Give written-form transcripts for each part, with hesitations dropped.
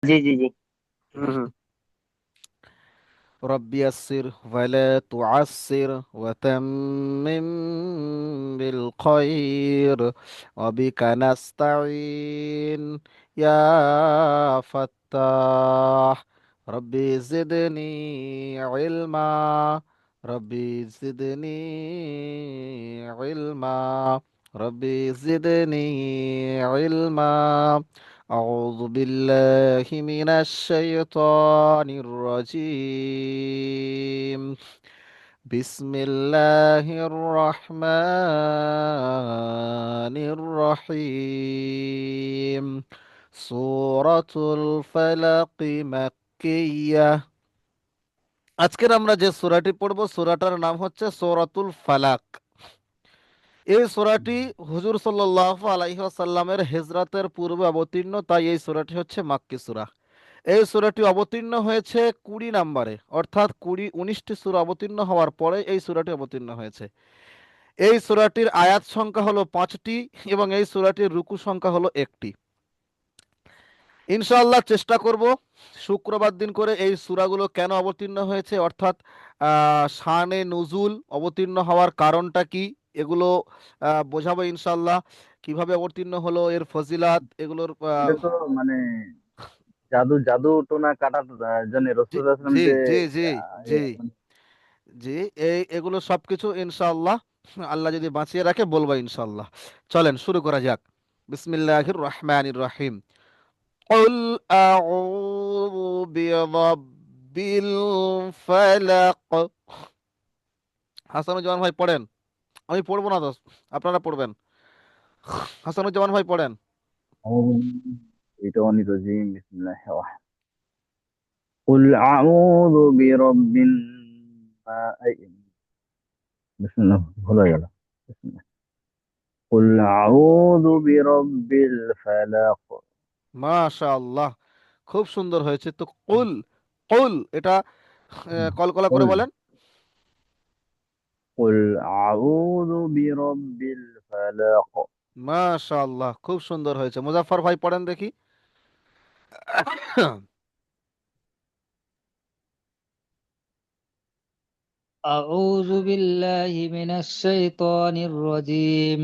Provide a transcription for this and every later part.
জি জি জি। হুম হুম। رب يسر ولا تعسر وتمم بالخير وبك نستعين يا فتاح. ربي زدني علما. ربي زدني علما. ربي زدني علما. أعوذ بالله من الشيطان الرجيم. بسم الله الرحمن الرحيم. سورة الفلق مكية. আজকের আমরা যে সূরাটি পড়ব সূরাটার নাম হচ্ছে সূরাতুল ফালাক। এই সূরাটি হুজুর সাল্লাল্লাহু আলাইহি ওয়াসাল্লামের হিজরতের পূর্বে অবতীর্ণ, তাই এই সূরাটি হচ্ছে মাক্কি সূরা। এই সূরাটি অবতীর্ণ হয়েছে 20 নম্বরে, অর্থাৎ 19টি সূরা অবতীর্ণ হওয়ার পরে এই সূরাটি অবতীর্ণ হয়েছে। এই সূরাটির আয়াত সংখ্যা হলো 5টি এবং এই সূরাটির রুকু সংখ্যা হলো 1টি। ইনশাআল্লাহ চেষ্টা করব শুক্রবার দিন করে এই সূরাগুলো কেন অবতীর্ণ হয়েছে, অর্থাৎ শানে নুজুল, অবতীর্ণ হওয়ার কারণটা কি, এগুলো বোঝাবো ইনশাআল্লাহ। কিভাবে অবতীর্ণ হলো, এর ফজিলাত, এগুলোর এটা তো মানে জাদু জাদু টোনা কাটার জন্য জি রাসূল সাল্লাল্লাহু আলাইহি ওয়াসাল্লাম জি যে জি জি জি মানে জি, এগুলো সবকিছু ইনশাআল্লাহ আল্লাহ যদি বাঁচিয়ে রাখে বলবো ইনশাআল্লাহ। চলেন শুরু করা যাক। বিসমিল্লাহির রহমানির রহিম। কুল আউযু বিরাব্বিল ফালাক। হাসানুজ্জামান ভাই পড়েন। আমি পড়বো না দোস্ত, আপনারা পড়বেন। হাসানুজ্জামান ভাই পড়েন। এটা অনিরজিম বিসমিল্লাহির রহমানির কুল আউযু বিরাব্বিন বিসমিল্লাহ ভুল হয়ে গেল বিসমিল্লাহ কুল আউযু বিরাব্বিল ফালাক মাশাআল্লাহ, খুব সুন্দর হয়েছে। তো কুল, কুল এটা কলকলা করে কুল বলেন। কুল আউযু বিরাব্বিল ফালাক মাশাআল্লাহ, খুব সুন্দর হয়েছে। মুজাফফর ভাই পড়েন দেখি। أعوذ بالله من الشيطان الرجيم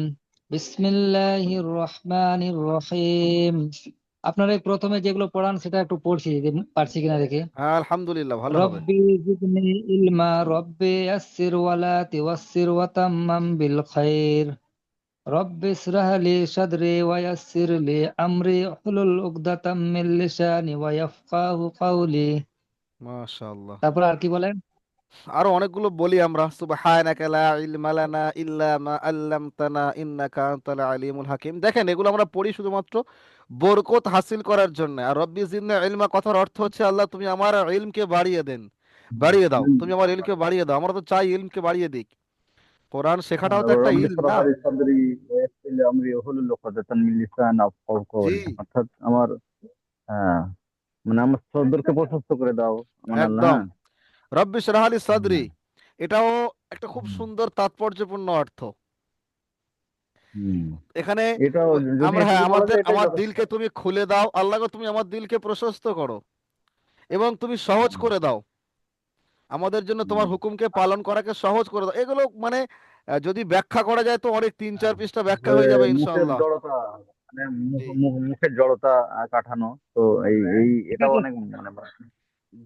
بسم الله الرحمن الرحيم আপনারা এই প্রথমে যেগুলো পড়ান সেটা একটু পড়ছি, যদি পারছি কিনা দেখি। হ্যাঁ আলহামদুলিল্লাহ, ভালো হবে। রব্বি জিদনি ইলমা রব্বি ইয়াসসির ওয়ালা তুয়াসসির ওয়া তাম্মাম বিল খাইর রব্বি ইশরাহ লি সাদরি ওয়া ইয়াসসির লি আমরি হুলুল উকদাতাম মিন লিসানি ওয়া ইয়াফকাহু কাওলি। মাশাআল্লাহ। তারপর আর কি বলেন? আরো অনেকগুলো বলি আমরা, সুবহানাকা লা ইলমা লানা ইল্লা মা আল্লামতানা ইন্নাকা আনতাল আলিমুল হাকিম। দেখেন এগুলো আমরা পড়ি শুধুমাত্র বরকত হাসিল করার জন্য। আর রব্বি জিদনি ইলমা কথার অর্থ হচ্ছে আল্লাহ তুমি আমার ইলমকে বাড়িয়ে দেন, বাড়িয়ে দাও, তুমি আমার ইলমকে বাড়িয়ে দাও। আমরা তো চাই ইলমকে বাড়িয়ে দিক। কোরআন শেখাটাও তো একটা রব্বি ইলম ইশরাহ না? লি সাদরি ওয়া ইয়াসসির লি আমরি ওয়াহলুল উকদাতাম মিন লিসানি ইয়াফকাহু জি, কওলি, অর্থাৎ আমার হ্যাঁ মানে আমার সদরকে প্রশস্ত করে দাও আমার আল্লাহ। একদম। হ্যাঁ রব্বি ইশরাহ লি সাদরি, হুম, এটাও একটা খুব হুম, সুন্দর তাৎপর্যপূর্ণ অর্থ। হুম। এখানে এটাও যদি আমরা, হ্যাঁ, এটুকু বলা আমাদের যায় এটাই আমার যথেষ্ট। দিলকে তুমি খুলে দাও, আল্লাহ গো তুমি আমার দিলকে প্রশস্ত করো এবং তুমি সহজ হুম, করে দাও, আমাদের জন্য তোমার হুম। হুকুমকে পালন করাকে সহজ করে দাও। এগুলো মানে যদি ব্যাখ্যা করা যায় তো অনেক 3-4 পৃষ্ঠা ব্যাখ্যা আসলে হয়ে যাবে মুখের ইনশাআল্লাহ। জড়তা মানে জি মুখের জড়তা কাটানো তো এই এই ঠিক এটাও আছে, অনেক মানে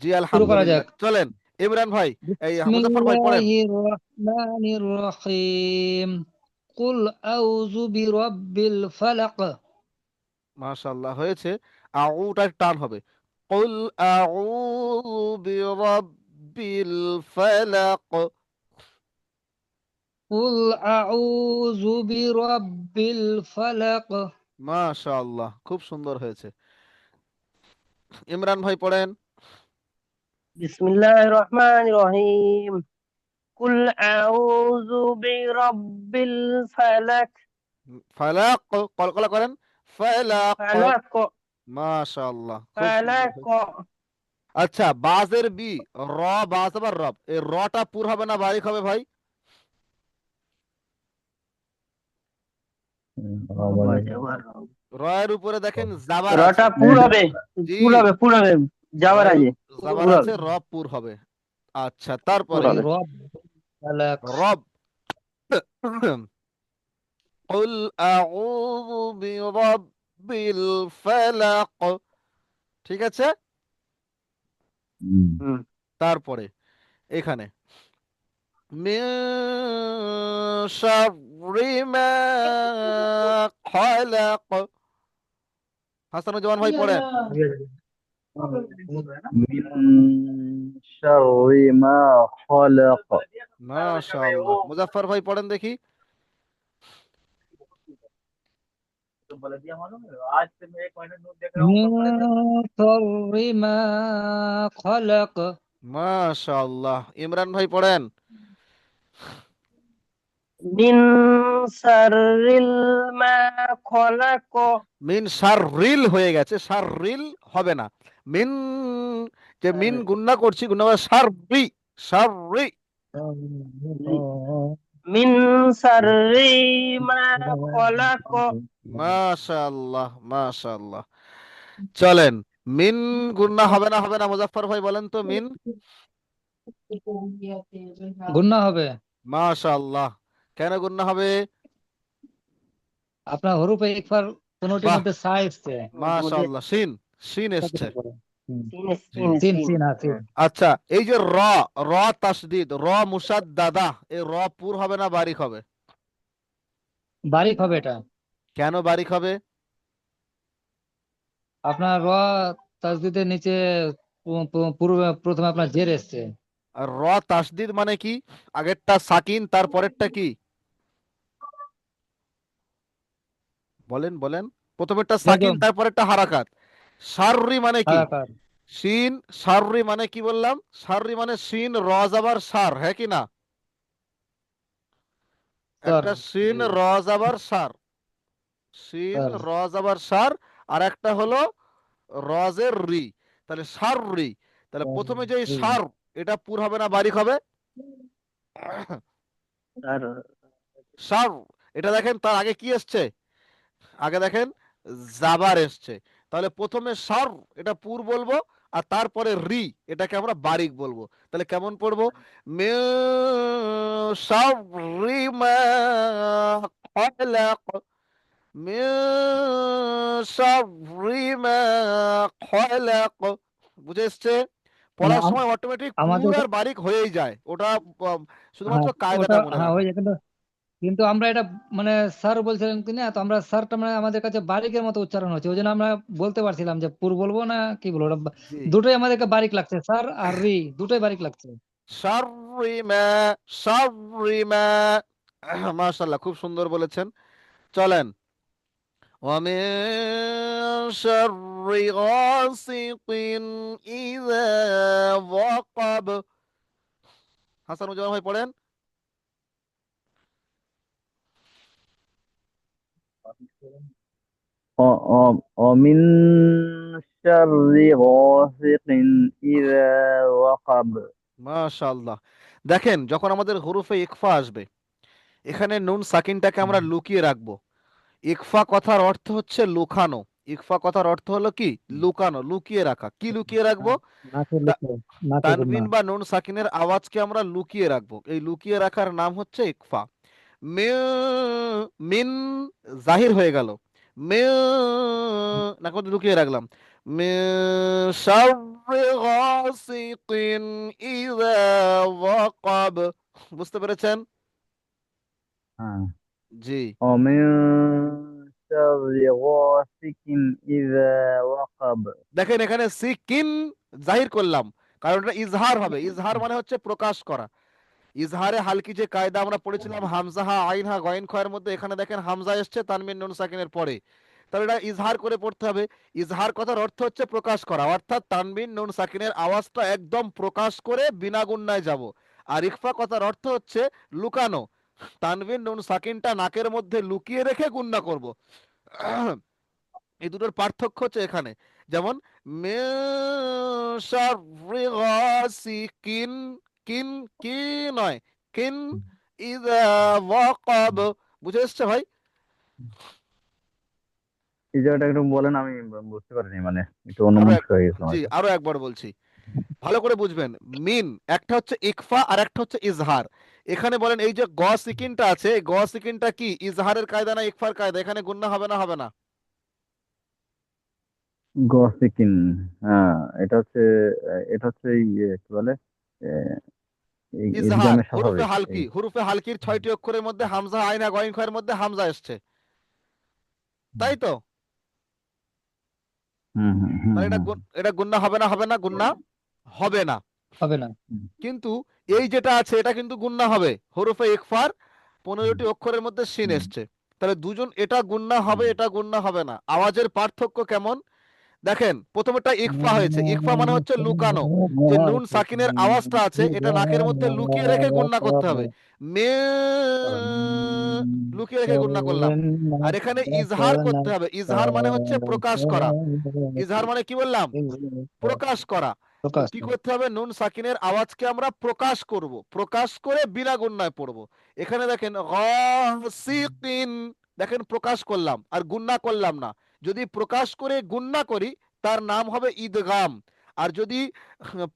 জি শুরু করা যাক। আলহামদুলিল্লাহ। চলেন ইমরান ভাই, এই মুজাফফর ভাই পড়েন। বিসমিল্লাহির রহমানির রহিম কুল আউযু বিরাব্বিল ফালাক। মাশাআল্লাহ হয়েছে। আউটার টান হবে। কুল আউযু বিরাব্বিল ফালাক। কুল আউযু বিরাব্বিল ফালাক। মাশাআল্লাহ, খুব সুন্দর হয়েছে। ইমরান ভাই পড়েন। বিসমিল্লাহির রহমানির রহিম। কুল আউযু বিরাব্বিল ফালাক। ফালাক, কলকলা করেন। ফালাক। ফালাক। মাশাআল্লাহ, খুব সুন্দর ফালাক। হয়েছে। আচ্ছা, বাজের বি, র, বাজ আবার রব, এই রটা পুর হবে না বারিক হবে ভাই? মানে রয়ের উপরে দেখেন জাবার আছে। রটা পুর হবে, জি, পুর হবে যাওয়ার রয়ের আগে জাবার পুর আছে, হবে, র পুর হবে। আচ্ছা, পুর তারপরে হবে। রব ফালাক। রব। قل أعوذ برب الفلق। ঠিক আছে, হুম। হুম। তারপরে এখানে মিন শাররি মা খালাক। হাসানুজ্জামান ভাই পড়েন। মিন শাররি মা খালাক। মাশাআল্লাহ। মুজাফফর ভাই পড়েন দেখি। মিন শাররি মা খালাক। মাশাআল্লাহ। ইমরান ভাই পড়েন। মিন শাররিল মা খলাক। মিন শাররিল হয়ে গেছে, শাররিল হবে না। মিন, যে মিন গুন্না করছি, গুন্না করে শাররি, শাররি। মিন শাররি মা খলাক। মাশাআল্লাহ, মাশাআল্লাহ। চলেন, মিন গুন্না হবে না, হবে না। মুজাফফর ভাই বলেন তো মিন। গুণা হবে। মাশাআল্লাহ। কেন গুন্না হবে? আপনার হরুফে ইকফার কোনটির বাহ, মধ্যে সা এসছে। মাশাআল্লাহ। শিন, শিন এসছে। হুম। সিন জি। সিন সিন সিন সিন হ্যাঁ সিন। আচ্ছা, এই যে র, র তাসদিদ, র মুসাদ্দাদা, এই র পুর হবে না বারিক হবে? বারিক হবে এটা। কেন বারিক হবে? আপনার র তাসদিদের নিচে পূর্বে প্রথমে আপনার জের এসছে। আর র তাসদিদ মানে কি? আগেরটা সাকিন, তারপরেরটা কি বলেন বলেন? প্রথমেরটা সাকিন, জজম তারপরেরটা হারাকাত। শাররি মানে কি? হারাকাত শিন। শাররি মানে কি বললাম? শাররি মানে শিন র জাবার সার, হ্যাঁ কি না? সর একটা শিন র জাবার সার, শিন সর। র জাবার সার, আর একটা হলো রজের রি। তাহলে সার রি। তাহলে প্রথমে যে সার, এটা পুর হবে না বারিক হবে? আর সার। এটা দেখেন তার আগে কি এসছে? আগে দেখেন জাবার এসছে। তাহলে প্রথমে সার, এটা পুর বলবো, আর তারপরে রি, এটাকে আমরা বারিক বলবো। তাহলে কেমন পড়বো? মিন শাররি মা খালাক। মিন শাররি মা খালাক। বুঝে এসছে? মানে পড়ার সময় অটোমেটিক পুর আমাদের আর বারিক হয়েই যায়, ওটা শুধুমাত্র হ্যাঁ ওটা কায়দাটা মনে হ্যাঁ রাখা। ওই যে কিন্তু কিন্তু আমরা এটা মানে স্যার বলছিলেন কি না, তো আমরা স্যারটা মানে আমাদের কাছে বারিকের মতো উচ্চারণ হচ্ছে, ওই জন্য আমরা বলতে পারছিলাম যে পুর বলবো না কি বলবো। ওটা জি। দুটোই আমাদেরকে বারিক লাগছে, স্যার আর রি দুটোই বারিক লাগছে। শাররি মা, শাররি মা। মাশাআল্লাহ, খুব সুন্দর বলেছেন। চলেন, ومن شر غاسق إذا وقب। হাসানুজ্জামান ভাই পড়েন। ومن شر غاسق إذا وقب। মাশাআল্লাহ। দেখেন, যখন আমাদের হরুফে ইকফা আসবে, এখানে নুন সাকিনটাকে আমরা লুকিয়ে রাখবো। ইকফা কথার অর্থ হচ্ছে লুকানো। ইকফা কথার অর্থ হলো কি? লুকানো, লুকিয়ে রাখা। কি লুকিয়ে রাখবো? নাকে তা- লিখে নাকে গুন্না। তানবিন বা নুন সাকিনের আওয়াজকে আমরা লুকিয়ে রাখবো। এই লুকিয়ে রাখার নাম হচ্ছে ইকফা। মিন, মিন জাহির হয়ে গেল। মিন, নাকে মধ্যে লুকিয়ে রাখলাম। মিন শাররি গাসিকিন ইযা ওয়াকাব। বুঝতে পেরেছেন? হ্যাঁ। জি। ومن شر غاسق إذا وقب। দেখেন, এখানে সিকিন জাহির করলাম, কারণ এটা ইজহার হবে। ইজহার মানে হচ্ছে প্রকাশ করা। ইজহারে হালকি যে কায়দা আমরা পড়েছিলাম, হামজা হা আইন হা গয়েন খয়ের মধ্যে, এখানে দেখেন হামজা এসছে তানবিন নুন সাকিনের পরে। তাহলে এটা ইজহার করে পড়তে হবে। ইজহার কথার অর্থ হচ্ছে প্রকাশ করা, অর্থাৎ তানবিন নুন সাকিনের আওয়াজটা একদম প্রকাশ করে বিনা গুন্নায় যাব। আর ইখফা কথার অর্থ হচ্ছে লুকানো। তানবিন নুন সাকিনটা নাকের মধ্যে লুকিয়ে রেখে গুন্না করব। এই দুটোর পার্থক্য হচ্ছে এখানে। যেমন মিন শাররি গাসিকিন, কিন, কি নয়, কিন ইযা ওয়াকাব। বুঝে এসছে ভাই? এই জায়গাটা একটু বলেন, আমি বুঝতে পারিনি, মানে একটু আরো অন্যমনস্ক এক হয়ে গেছিলাম জি হয়তো। আরো একবার বলছি, ভালো করে বুঝবেন। মিন একটা হচ্ছে ইকফা আর একটা হচ্ছে ইজহার। এখানে বলেন এই যে গ সিকিনটা আছে, এই গ সিকিনটা কি ইজহারের কায়দা না ইকফার কায়দা? এখানে গুণনা হবে না হবে না? গসিকিন, হ্যাঁ, এটা হচ্ছে এটা হচ্ছে কি বলে, আহ, এই ইজহার ইদগামে হুরুফে স্বাভাবিক এই। হালকি, হুরুফে হালকির 6টি অক্ষরের মধ্যে হামজা আইনা গইন খয়ের মধ্যে হামজা এসছে, তাই তো? হুম হুম হুম তাহলে হুম এটা গুণনা হবে না হবে না? গুণনা হবে না। হবে না। হুম কিন্তু এই যেটা আছে এটা কিন্তু গুণনা হবে, হরফে ইকফার হুম 15টি অক্ষরের মধ্যে সিন হুম এসছে। তাহলে দুজন, এটা গুণনা হবে হুম। এটা গুণনা হবে না। আওয়াজের পার্থক্য কেমন দেখেন, প্রথমেরটা ইকফা হয়েছে, ইকফা মানে হচ্ছে লুকানো। যে নুন সাকিনের আওয়াজটা আছে এটা নাকের মধ্যে লুকিয়ে রেখে গুণনা করতে হবে, মে লুকিয়ে রেখে গুণনা করলাম। আর এখানে ইজহার করতে হবে, ইজহার মানে হচ্ছে প্রকাশ করা। ইজহার মানে কি বললাম? প্রকাশ করা। তো প্রকাশ কি করা। করতে হবে, নুন সাকিনের আওয়াজকে আমরা প্রকাশ করব, প্রকাশ করে বিনা গুণনায় পড়বো। এখানে দেখেন গাসিকিন, দেখেন প্রকাশ করলাম আর গুণনা করলাম না। যদি প্রকাশ করে গুণনা করি তার নাম হবে ইদগাম। আর যদি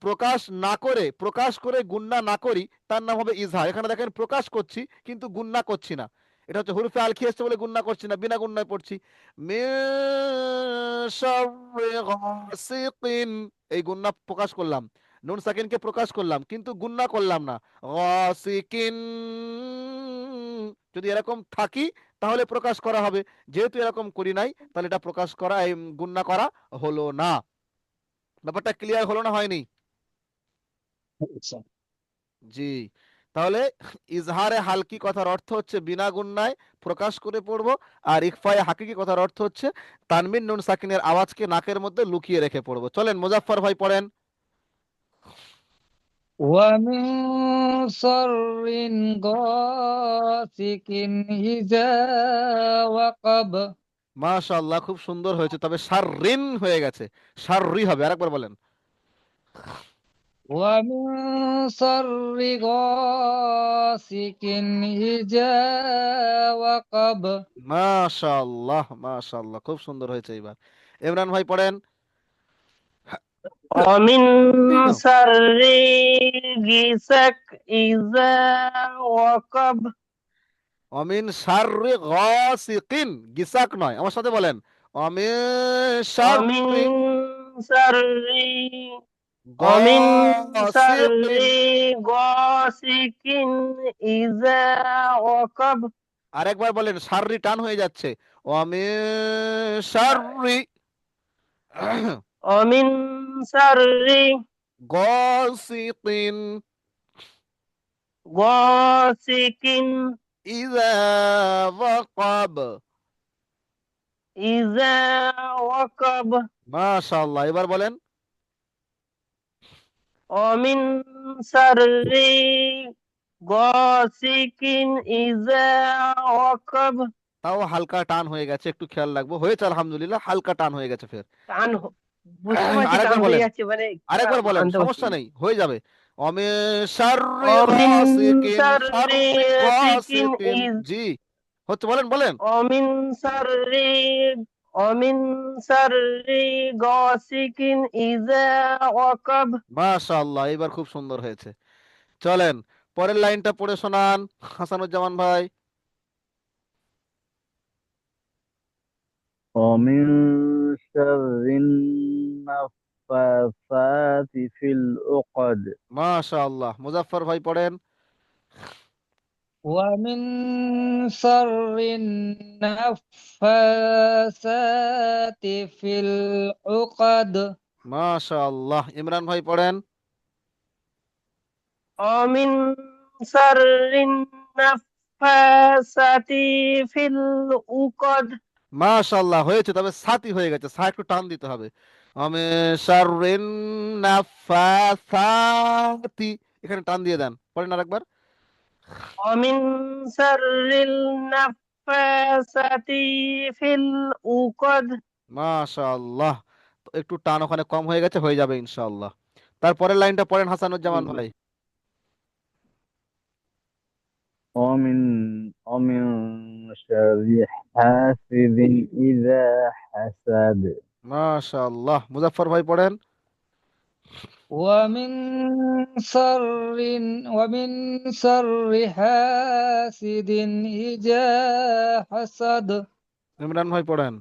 প্রকাশ না করে, প্রকাশ করে গুণনা না করি তার নাম হবে ইজহার। এখানে দেখেন প্রকাশ করছি কিন্তু গুণনা করছি না। এটা হচ্ছে হুরফে আলখি এসছে বলে গুণনা করছি না, বিনা গুণনায় পড়ছি। মিন শাররি গাসিকিন, এই গুণনা প্রকাশ করলাম, নুন সাকিনকে প্রকাশ করলাম কিন্তু গুণনা করলাম না। গাসিকিন, যদি এরকম থাকি তাহলে প্রকাশ করা হবে। যেহেতু এরকম করি নাই তাহলে এটা প্রকাশ করা, এই গুণনা করা হলো না। ব্যাপারটা ক্লিয়ার হলো না হয়নি? আচ্ছা। জি। তাহলে ইজহারে হালকি কথার অর্থ হচ্ছে বিনা গুণনায় প্রকাশ করে পড়বো, আর ইকফায়ে হাকিকি কথার অর্থ হচ্ছে তানবিন নুন সাকিনের আওয়াজকে নাকের মধ্যে লুকিয়ে রেখে পড়বো। চলেন মুজাফফর ভাই পড়েন। ومن شر غاسق إذا وقب। মাশাআল্লাহ, খুব সুন্দর হয়েছে, তবে শাররিন হয়ে গেছে, শাররি হবে। আরেকবার বলেন। ومن شر غاسق إذا وقب। মাশাআল্লাহ মাশাআল্লাহ, খুব সুন্দর হয়েছে। এবার ইমরান ভাই পড়েন। ومن شر غسق إذا وقب অমিন শাররি গাসিকিন, গিসাক নয়, আমার সাথে বলেন। অমিন ومن শাররি شر ومن شر গাসিকিন। غاسق إذا وقب আরেকবার বলেন, শাররি টান হয়ে যাচ্ছে। অমিন শাররি ومن شر গাসিকিন غاسق ইযা ওয়াকাব। إذا وقب মাশাআল্লাহ, এবার বলেন। ومن شر غاسق إذا وقب তাও হালকা টান হয়ে গেছে, একটু খেয়াল রাখবো। হয়েছে আলহামদুলিল্লাহ, হালকা টান হয়ে গেছে ফের। টান বুঝতে পারছি টান আরেকবার হয়ে বলেন, যাচ্ছে মানে আরেকবার বলেন, আনতে পারছি সমস্যা না নেই, হয়ে যাবে। অমিন শাররি ومن গাসিকিন, شر শাররি غاسق গাসিকিন। إذ জি হচ্ছে, বলেন বলেন। ومن شر ومن شر غاسق إذا وقب মাশাআল্লাহ, এবার খুব সুন্দর হয়েছে। চলেন পরের লাইনটা পড়ে শোনান হাসানুজ্জামান ভাই। ومن شر النفاثات في العقد. মাশাআল্লাহ, মুজাফফর ভাই পড়েন। ومن شر النفاثات في العقد। মাশাআল্লাহ, ইমরান ভাই পড়েন। ومن شر النفاثات في العقد মাশাআল্লাহ, হয়েছে, তবে সাতি হয়ে গেছে, সা একটু টান দিতে হবে। আমি শাররিন নাফাসাতি, এখানে টান দিয়ে দেন, পড়েন আরেকবার। ومن شر النفاثات في العقد মাশাআল্লাহ, তো একটু টান ওখানে কম হয়ে গেছে, হয়ে যাবে ইনশাআল্লাহ। তারপরের লাইনটা পড়েন হাসানুজ্জামান ভাই। ومن ومن شر حاسد إذا حسد মাশাআল্লাহ। মুজাফফর ভাই পড়েন। ومن شر ومن شر حاسد إذا حسد ইমরান ভাই পড়েন।